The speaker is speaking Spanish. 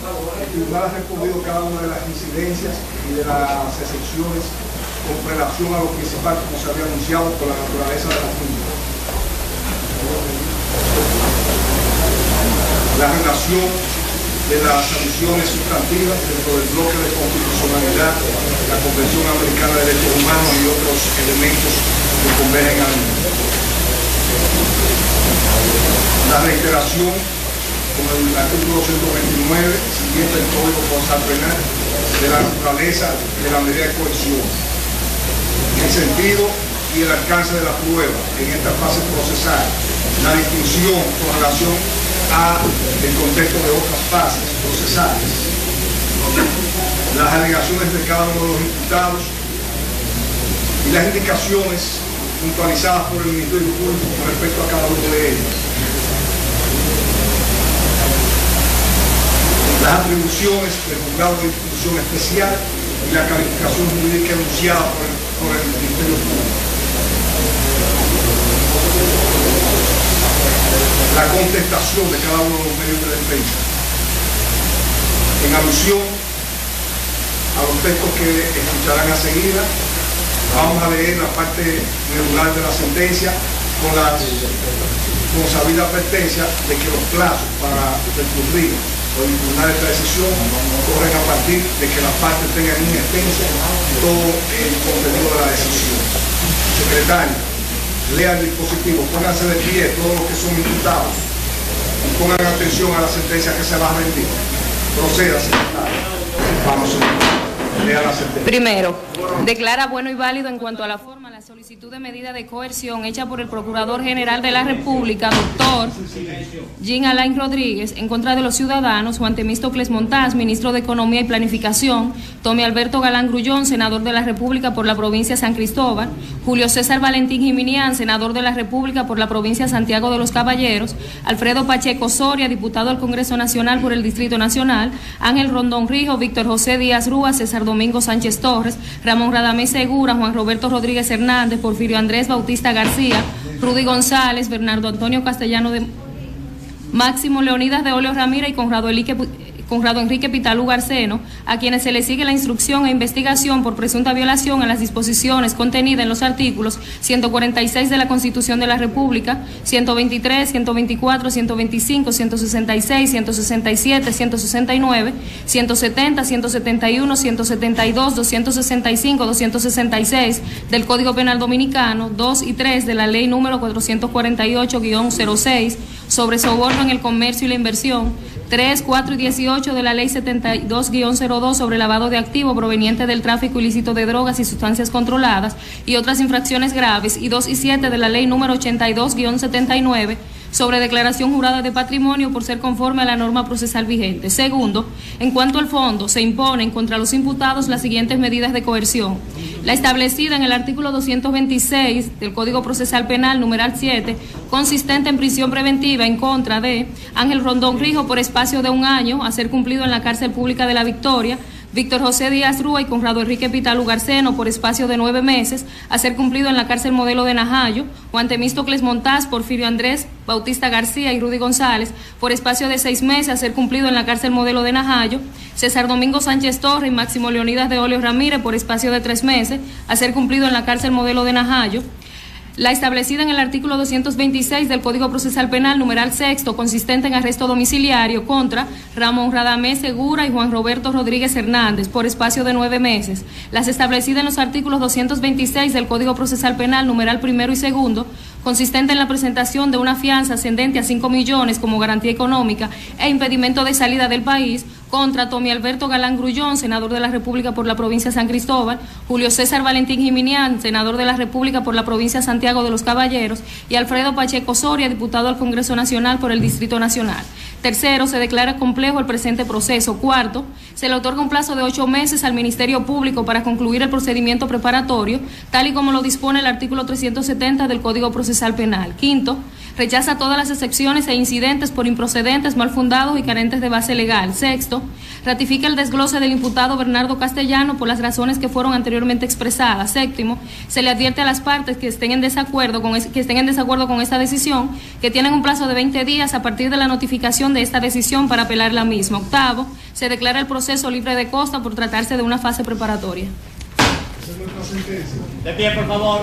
El tribunal ha respondido cada una de las incidencias y de las excepciones con relación a lo principal, como se había anunciado, por la naturaleza de la Junta. La relación de las sanciones sustantivas dentro del bloque de constitucionalidad, la Convención Americana de Derechos Humanos y otros elementos que convergen al mismo. La reiteración con el artículo 129, siguiente el Código Procesal Penal, de la naturaleza de la medida de coerción, el sentido y el alcance de la prueba en esta fase procesal, la distinción con relación al contexto de otras fases procesales, las alegaciones de cada uno de los imputados y las indicaciones puntualizadas por el Ministerio Público con respecto a cada uno de ellos. Las atribuciones del juzgado de instrucción especial y la calificación jurídica enunciada por el Ministerio Público. La contestación de cada uno de los medios de defensa. En alusión a los textos que escucharán a seguir, vamos a leer la parte regular de la sentencia con la sabida advertencia de que los plazos para recurrir o impugnar esta decisión corren a partir de que las partes tengan en extenso todo el contenido de la decisión. Secretario, lea el dispositivo, pónganse de pie todos los que son imputados y pongan atención a la sentencia que se va a rendir. Proceda, secretario. Vamos, lea la sentencia. Primero, declara bueno y válido en cuanto a la forma la solicitud de medida de coerción hecha por el Procurador General de la República, doctor Jean Alain Rodríguez, en contra de los ciudadanos Juan Temístocles Montaz, ministro de Economía y Planificación, Tommy Alberto Galán Grullón, senador de la República por la provincia de San Cristóbal, Julio César Valentín Jiminián, senador de la República por la provincia de Santiago de los Caballeros, Alfredo Pacheco Soria, diputado al Congreso Nacional por el Distrito Nacional, Ángel Rondón Rijo, Víctor José Díaz Rúa, César Domingo Sánchez Torres, Ramón Radamés Segura, Juan Roberto Rodríguez Hernández, Porfirio Andrés Bautista García, Rudy González, Bernardo Antonio Castellano de Máximo Leonidas de Oleo Ramírez y Conrado Enrique Pitalú Garceno, a quienes se les sigue la instrucción e investigación por presunta violación a las disposiciones contenidas en los artículos 146 de la Constitución de la República, 123, 124, 125, 166, 167, 169, 170, 171, 172, 265, 266 del Código Penal Dominicano, 2 y 3 de la Ley número 448-06 sobre soborno en el comercio y la inversión, 3, 4 y 18 de la Ley 72-02 sobre lavado de activos proveniente del tráfico ilícito de drogas y sustancias controladas y otras infracciones graves, y 2 y 7 de la Ley número 82-79 sobre declaración jurada de patrimonio por ser conforme a la norma procesal vigente. Segundo, en cuanto al fondo, se imponen contra los imputados las siguientes medidas de coerción. La establecida en el artículo 226 del Código Procesal Penal, numeral 7, consistente en prisión preventiva en contra de Ángel Rondón Rijo por espacio de 1 año, a ser cumplido en la cárcel pública de La Victoria, Víctor José Díaz Rúa y Conrado Enrique Pitalú Garceno por espacio de 9 meses, a ser cumplido en la cárcel modelo de Najayo, Juan Temístocles Montaz, Porfirio Andrés Bautista García y Rudy González por espacio de 6 meses, a ser cumplido en la cárcel modelo de Najayo, César Domingo Sánchez Torres y Máximo Leonidas de Oleo Ramírez por espacio de 3 meses, a ser cumplido en la cárcel modelo de Najayo. La establecida en el artículo 226 del Código Procesal Penal, numeral 6, consistente en arresto domiciliario contra Ramón Radamés Segura y Juan Roberto Rodríguez Hernández por espacio de 9 meses. Las establecidas en los artículos 226 del Código Procesal Penal, numeral 1 y 2, consistente en la presentación de una fianza ascendente a 5 millones como garantía económica e impedimento de salida del país contra Tommy Alberto Galán Grullón, senador de la República por la provincia de San Cristóbal, Julio César Valentín Jiminián, senador de la República por la provincia de Santiago de los Caballeros, y Alfredo Pacheco Soria, diputado al Congreso Nacional por el Distrito Nacional. Tercero, se declara complejo el presente proceso. Cuarto, se le otorga un plazo de 8 meses al Ministerio Público para concluir el procedimiento preparatorio, tal y como lo dispone el artículo 370 del Código Procesal Penal. Quinto, rechaza todas las excepciones e incidentes por improcedentes, mal fundados y carentes de base legal. Sexto, ratifica el desglose del imputado Bernardo Castellano por las razones que fueron anteriormente expresadas. Séptimo, se le advierte a las partes que estén en desacuerdo con esta decisión que tienen un plazo de 20 días a partir de la notificación de esta decisión para apelar la misma. Octavo, se declara el proceso libre de costa por tratarse de una fase preparatoria. De pie, por favor.